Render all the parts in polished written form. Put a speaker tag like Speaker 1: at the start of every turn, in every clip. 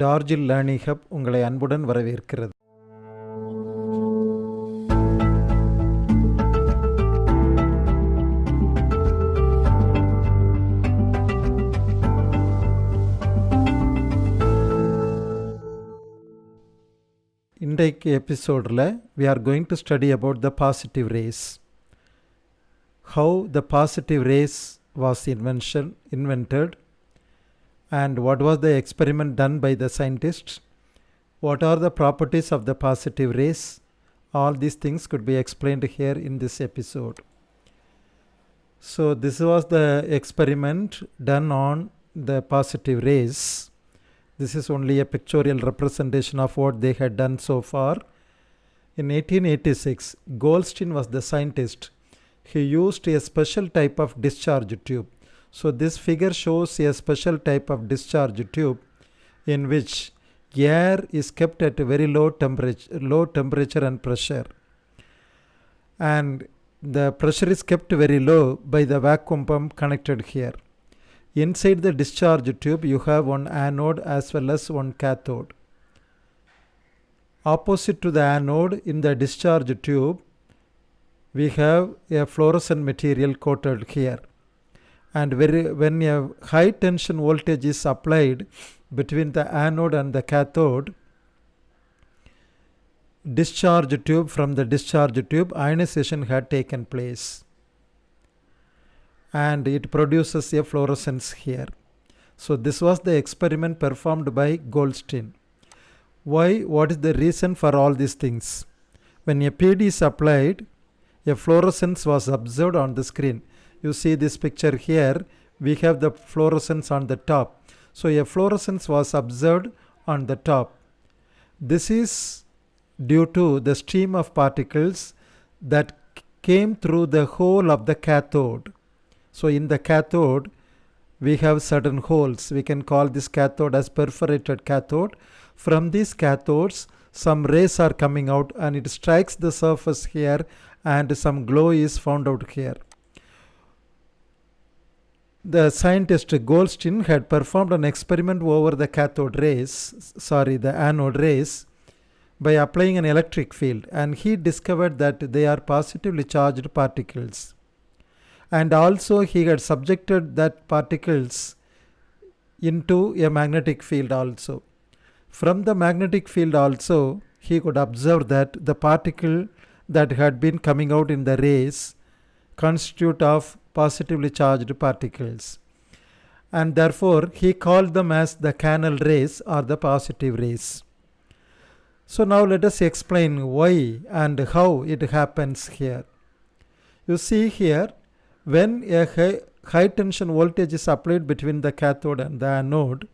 Speaker 1: டார்ஜில் learning hub உங்களை அன்புடன் வரவேற்கிறது. இன்றைக்கு எபிசோடில் we are going to study about the positive rays. How the positive rays was invented and what was the experiment done by the scientists, what are the properties of the positive rays. All these things could be explained here in this episode. So this was the experiment done on the positive rays. This is only a pictorial representation of what they had done so far. In 1886, Goldstein was the scientist. He used a special type of discharge tube. So this figure shows a special type of discharge tube in which air is kept at a very low temperature and pressure. And the pressure is kept very low by the vacuum pump connected here. Inside the discharge tube you have one anode as well as one cathode. Opposite to the anode in the discharge tube we have a fluorescent material coated here. And when a high tension voltage is applied between the anode and the cathode, from the discharge tube ionization had taken place and it produces a fluorescence here. So this was the experiment performed by Goldstein. Why? What is the reason for all these things? When a Ph.D. is applied, a fluorescence was observed on the screen. You see this picture here, we have the fluorescence on the top. So a fluorescence was observed on the top. This is due to the stream of particles that came through the hole of the cathode. So in the cathode we have certain holes. We can call this cathode as perforated cathode. From these cathodes some rays are coming out and it strikes the surface here and some glow is found out here. The scientist Goldstein had performed an experiment over the anode rays by applying an electric field, and he discovered that they are positively charged particles. And also he had subjected that particles into a magnetic field also. From the magnetic field also he could observe that the particle that had been coming out in the rays constitute of positively charged particles, and therefore he called them as the canal rays or the positive rays. So now let us explain why and how it happens here. You see here, when a high tension voltage is applied between the cathode and the anode,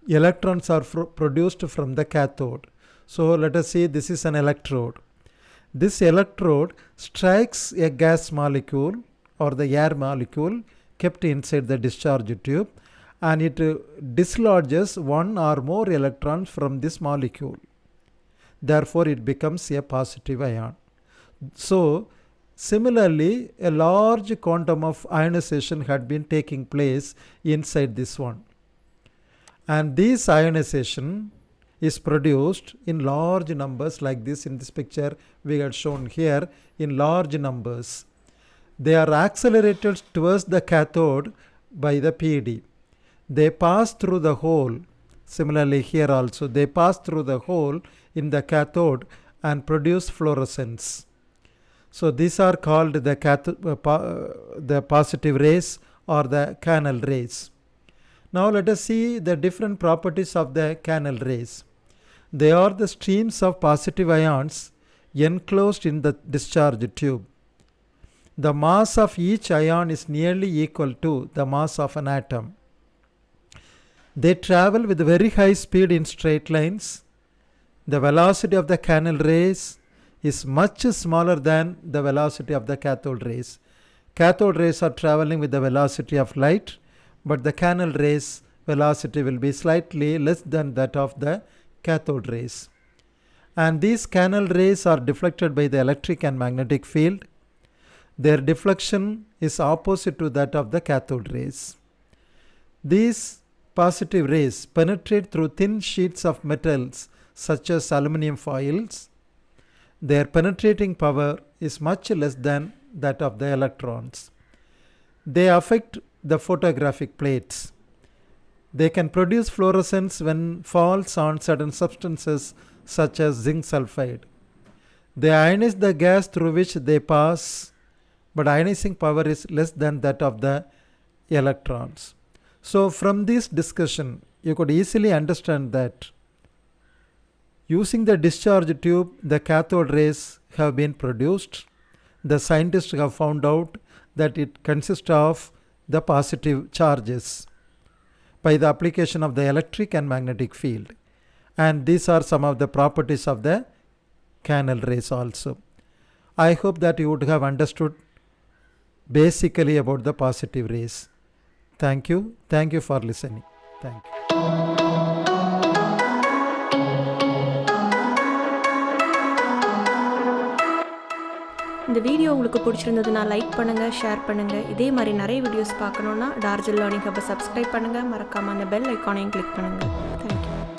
Speaker 1: electrons are produced from the cathode. So let us see, this is an electrode. This electrode strikes a gas molecule or the air molecule kept inside the discharge tube, and it dislodges one or more electrons from this molecule. Therefore it becomes a positive ion. So similarly a large quantum of ionization had been taking place inside this one, and this ionization is produced in large numbers like this. In this picture we had shown here in large numbers. They are accelerated towards the cathode by the Ph.D. They pass through the hole. Similarly here also they pass through the hole in the cathode and produce fluorescence. So these are called the positive rays or the canal rays. Now let us see the different properties of the canal rays. They are the streams of positive ions enclosed in the discharge tube. The mass of each ion is nearly equal to the mass of an atom. They travel with very high speed in straight lines. The velocity of the canal rays is much smaller than the velocity of the cathode rays. Cathode rays are traveling with the velocity of light, but the canal rays velocity will be slightly less than that of the cathode rays. And these canal rays are deflected by the electric and magnetic field. Their deflection is opposite to that of the cathode rays. These positive rays penetrate through thin sheets of metals such as aluminum foils, their penetrating power is much less than that of the electrons. They affect the photographic plates. They can produce fluorescence when falls on certain substances such as zinc sulfide. They ionize the gas through which they pass, but ionizing power is less than that of the electrons. So from this discussion, you could easily understand that using the discharge tube, the cathode rays have been produced. The scientists have found out that it consists of the positive charges by the application of the electric and magnetic field. And these are some of the properties of the canal rays also. I hope that you would have understood basically about the positive rays. Thank you. Thank you for listening. Thank you.
Speaker 2: இந்த video உங்களுக்கு பிடிச்சிருந்ததுன்னா like பண்ணுங்கள், share பண்ணுங்கள். இதே மாதிரி நிறைய videos பார்க்கணுன்னா டார்ஜில் learning ஹப்பை subscribe பண்ணுங்கள். மறக்காமல் அந்த பெல் ஐக்கானையும் கிளிக் பண்ணுங்கள். தேங்க்யூ.